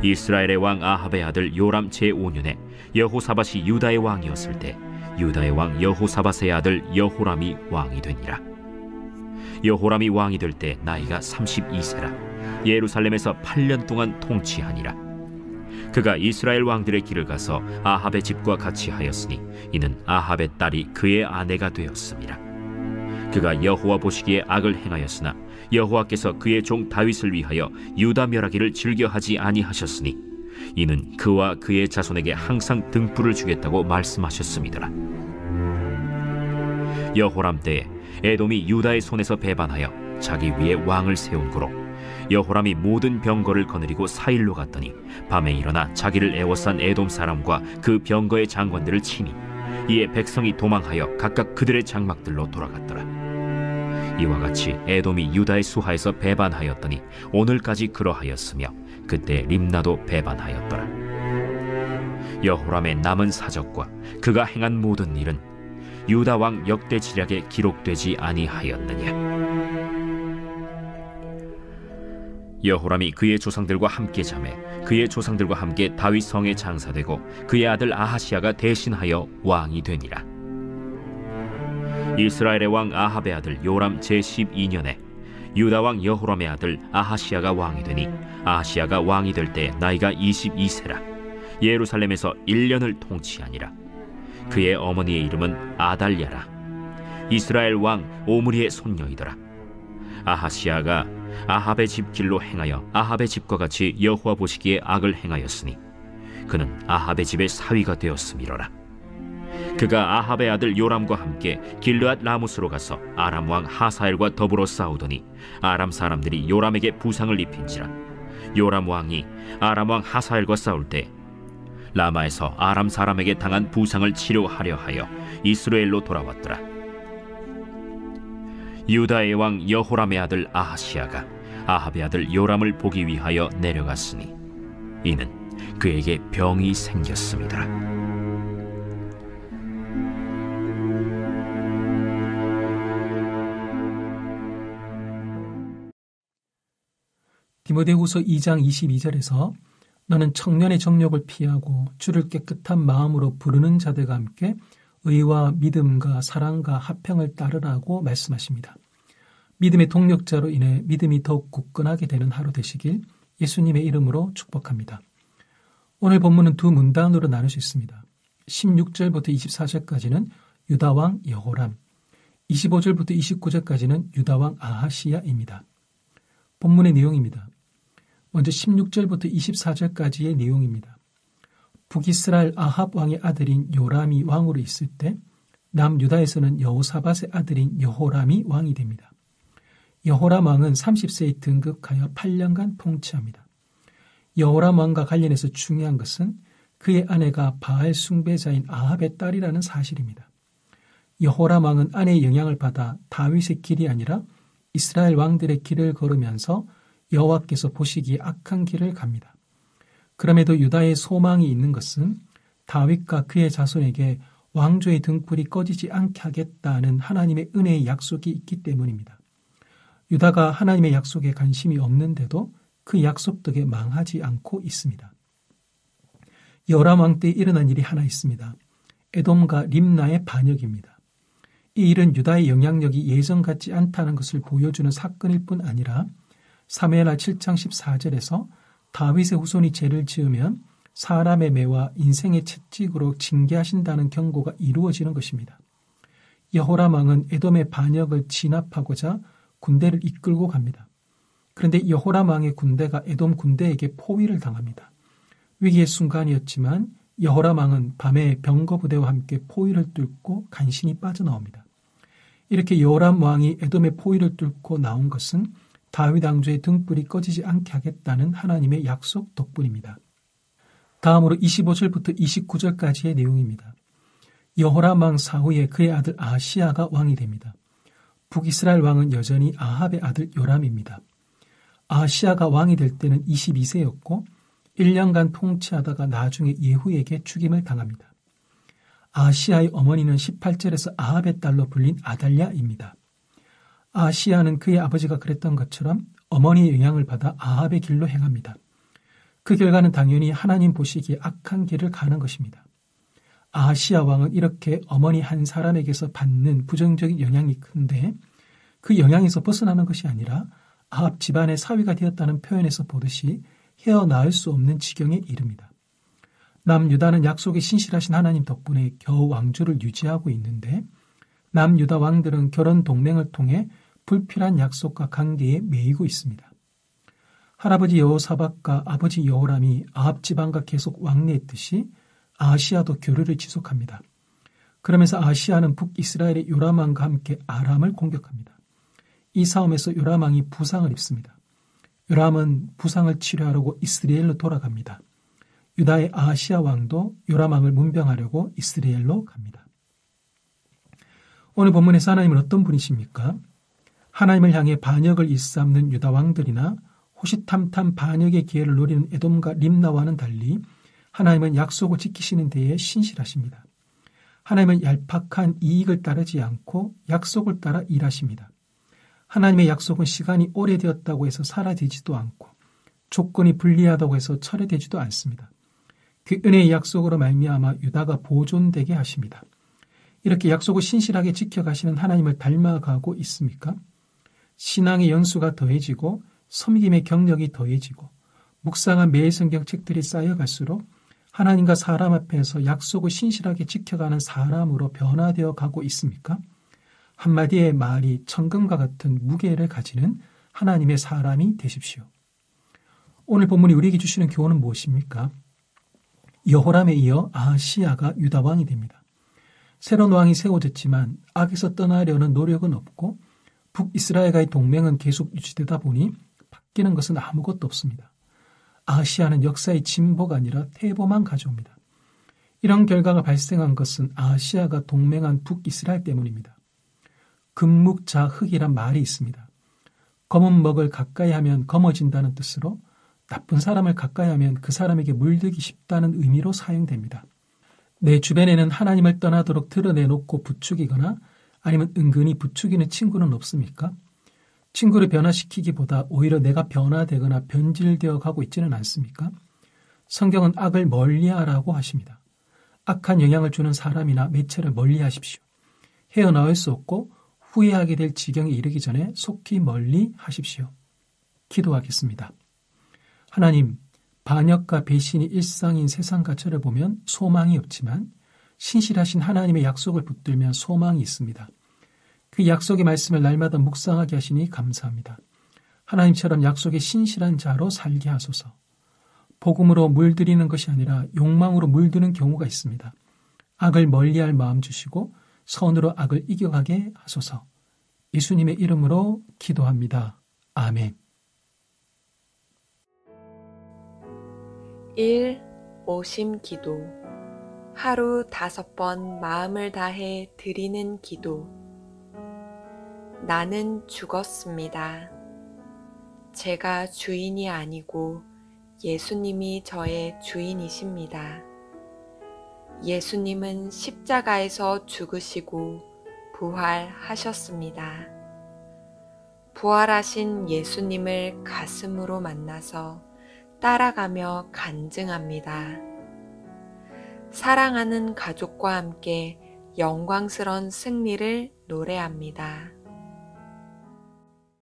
이스라엘의 왕 아합의 아들 요람 제5년에 여호사밧이 유다의 왕이었을 때 유다의 왕 여호사밧의 아들 여호람이 왕이 되니라. 여호람이 왕이 될 때 나이가 32세라 예루살렘에서 8년 동안 통치하니라. 그가 이스라엘 왕들의 길을 가서 아합의 집과 같이 하였으니 이는 아합의 딸이 그의 아내가 되었음이라. 그가 여호와 보시기에 악을 행하였으나 여호와께서 그의 종 다윗을 위하여 유다 멸하기를 즐겨하지 아니하셨으니 이는 그와 그의 자손에게 항상 등불을 주겠다고 말씀하셨음이더라. 여호람 때에 에돔이 유다의 손에서 배반하여 자기 위에 왕을 세운 고로 여호람이 모든 병거를 거느리고 사일로 갔더니 밤에 일어나 자기를 애워싼 에돔 사람과 그 병거의 장관들을 치니 이에 백성이 도망하여 각각 그들의 장막들로 돌아갔더라. 이와 같이 에돔이 유다의 수하에서 배반하였더니 오늘까지 그러하였으며 그때 림나도 배반하였더라. 여호람의 남은 사적과 그가 행한 모든 일은 유다 왕 역대 지략에 기록되지 아니하였느냐. 여호람이 그의 조상들과 함께 자매 그의 조상들과 함께 다윗 성에 장사되고 그의 아들 아하시야가 대신하여 왕이 되니라. 이스라엘의 왕 아합의 아들 요람 제12년에 유다 왕 여호람의 아들 아하시야가 왕이 되니 아하시야가 왕이 될 때 나이가 22세라 예루살렘에서 1년을 통치하니라. 그의 어머니의 이름은 아달랴라. 이스라엘 왕 오므리의 손녀이더라. 아하시야가 아합의 집 길로 행하여 아합의 집과 같이 여호와 보시기에 악을 행하였으니 그는 아합의 집의 사위가 되었음이로라. 그가 아합의 아들 요람과 함께 길르앗 라무스로 가서 아람 왕 하사엘과 더불어 싸우더니 아람 사람들이 요람에게 부상을 입힌지라. 요람 왕이 아람 왕 하사엘과 싸울 때 라마에서 아람 사람에게 당한 부상을 치료하려 하여 이스라엘로 돌아왔더라. 유다의 왕 여호람의 아들 아하시야가 아합의 아들 요람을 보기 위하여 내려갔으니 이는 그에게 병이 생겼음이더라. 디모데후서 2장 22절에서 너는 청년의 정욕을 피하고 주를 깨끗한 마음으로 부르는 자들과 함께 의와 믿음과 사랑과 화평을 따르라고 말씀하십니다. 믿음의 동력자로 인해 믿음이 더욱 굳건하게 되는 하루 되시길 예수님의 이름으로 축복합니다. 오늘 본문은 두 문단으로 나눌 수 있습니다. 16절부터 24절까지는 유다왕 여호람, 25절부터 29절까지는 유다왕 아하시야입니다. 본문의 내용입니다. 먼저 16절부터 24절까지의 내용입니다. 북이스라엘 아합 왕의 아들인 요람이 왕으로 있을 때 남유다에서는 여호사밧의 아들인 여호람이 왕이 됩니다. 여호람 왕은 30세에 등극하여 8년간 통치합니다. 여호람 왕과 관련해서 중요한 것은 그의 아내가 바알 숭배자인 아합의 딸이라는 사실입니다. 여호람 왕은 아내의 영향을 받아 다윗의 길이 아니라 이스라엘 왕들의 길을 걸으면서 여호와께서 보시기에 악한 길을 갑니다. 그럼에도 유다의 소망이 있는 것은 다윗과 그의 자손에게 왕조의 등불이 꺼지지 않게 하겠다는 하나님의 은혜의 약속이 있기 때문입니다. 유다가 하나님의 약속에 관심이 없는데도 그 약속 덕에 망하지 않고 있습니다. 여호람 왕 때 일어난 일이 하나 있습니다. 에돔과 림나의 반역입니다. 이 일은 유다의 영향력이 예전 같지 않다는 것을 보여주는 사건일 뿐 아니라 사무엘하 7장 14절에서 다윗의 후손이 죄를 지으면 사람의 매와 인생의 채찍으로 징계하신다는 경고가 이루어지는 것입니다. 여호람 왕은 에돔의 반역을 진압하고자 군대를 이끌고 갑니다. 그런데 여호람 왕의 군대가 에돔 군대에게 포위를 당합니다. 위기의 순간이었지만 여호람 왕은 밤에 병거 부대와 함께 포위를 뚫고 간신히 빠져나옵니다. 이렇게 여호람 왕이 에돔의 포위를 뚫고 나온 것은 다윗 왕조의 등불이 꺼지지 않게 하겠다는 하나님의 약속 덕분입니다. 다음으로 25절부터 29절까지의 내용입니다. 여호람 왕 사후에 그의 아들 아하시야가 왕이 됩니다. 북이스라엘 왕은 여전히 아합의 아들 요람입니다. 아하시야가 왕이 될 때는 22세였고 1년간 통치하다가 나중에 예후에게 죽임을 당합니다. 아하시아의 어머니는 18절에서 아합의 딸로 불린 아달랴입니다. 아하시아는 그의 아버지가 그랬던 것처럼 어머니의 영향을 받아 아합의 길로 행합니다. 그 결과는 당연히 하나님 보시기에 악한 길을 가는 것입니다. 아하시아 왕은 이렇게 어머니 한 사람에게서 받는 부정적인 영향이 큰데 그 영향에서 벗어나는 것이 아니라 아합 집안의 사위가 되었다는 표현에서 보듯이 헤어나올 수 없는 지경에 이릅니다. 남유다는 약속에 신실하신 하나님 덕분에 겨우 왕조를 유지하고 있는데 남유다 왕들은 결혼 동맹을 통해 불필요한 약속과 관계에 매이고 있습니다. 할아버지 여호사밧과 아버지 여호람이 아합 지방과 계속 왕래했듯이 아하시아도 교류를 지속합니다. 그러면서 아하시아는 북이스라엘의 요람 왕과 함께 아람을 공격합니다. 이 싸움에서 요람 왕이 부상을 입습니다. 요람은 부상을 치료하려고 이스라엘로 돌아갑니다. 유다의 아하시아 왕도 요람 왕을 문병하려고 이스라엘로 갑니다. 오늘 본문에서 하나님은 어떤 분이십니까? 하나님을 향해 반역을 일삼는 유다 왕들이나 호시탐탐 반역의 기회를 노리는 에돔과 림나와는 달리 하나님은 약속을 지키시는 데에 신실하십니다. 하나님은 얄팍한 이익을 따르지 않고 약속을 따라 일하십니다. 하나님의 약속은 시간이 오래되었다고 해서 사라지지도 않고 조건이 불리하다고 해서 철회되지도 않습니다. 그 은혜의 약속으로 말미암아 유다가 보존되게 하십니다. 이렇게 약속을 신실하게 지켜가시는 하나님을 닮아가고 있습니까? 신앙의 연수가 더해지고 섬김의 경력이 더해지고 묵상한 매일 성경 책들이 쌓여갈수록 하나님과 사람 앞에서 약속을 신실하게 지켜가는 사람으로 변화되어 가고 있습니까? 한마디의 말이 천금과 같은 무게를 가지는 하나님의 사람이 되십시오. 오늘 본문이 우리에게 주시는 교훈은 무엇입니까? 여호람에 이어 아하시아가 유다 왕이 됩니다. 새로운 왕이 세워졌지만 악에서 떠나려는 노력은 없고 북이스라엘과의 동맹은 계속 유지되다 보니 바뀌는 것은 아무것도 없습니다. 아하시아는 역사의 진보가 아니라 퇴보만 가져옵니다. 이런 결과가 발생한 것은 아하시아가 동맹한 북이스라엘 때문입니다. 금묵자흑이란 말이 있습니다. 검은 먹을 가까이 하면 검어진다는 뜻으로 나쁜 사람을 가까이 하면 그 사람에게 물들기 쉽다는 의미로 사용됩니다. 내 주변에는 하나님을 떠나도록 드러내놓고 부추기거나 아니면 은근히 부추기는 친구는 없습니까? 친구를 변화시키기보다 오히려 내가 변화되거나 변질되어 가고 있지는 않습니까? 성경은 악을 멀리하라고 하십니다. 악한 영향을 주는 사람이나 매체를 멀리하십시오. 헤어나올 수 없고 후회하게 될 지경에 이르기 전에 속히 멀리 하십시오. 기도하겠습니다. 하나님, 반역과 배신이 일상인 세상 가치를 보면 소망이 없지만 신실하신 하나님의 약속을 붙들면 소망이 있습니다. 그 약속의 말씀을 날마다 묵상하게 하시니 감사합니다. 하나님처럼 약속에 신실한 자로 살게 하소서. 복음으로 물들이는 것이 아니라 욕망으로 물드는 경우가 있습니다. 악을 멀리할 마음 주시고 선으로 악을 이겨가게 하소서. 예수님의 이름으로 기도합니다. 아멘. 1. 오심 기도. 하루 5번 마음을 다해 드리는 기도. 나는 죽었습니다. 제가 주인이 아니고 예수님이 저의 주인이십니다. 예수님은 십자가에서 죽으시고 부활하셨습니다. 부활하신 예수님을 가슴으로 만나서 따라가며 간증합니다. 사랑하는 가족과 함께 영광스러운 승리를 노래합니다.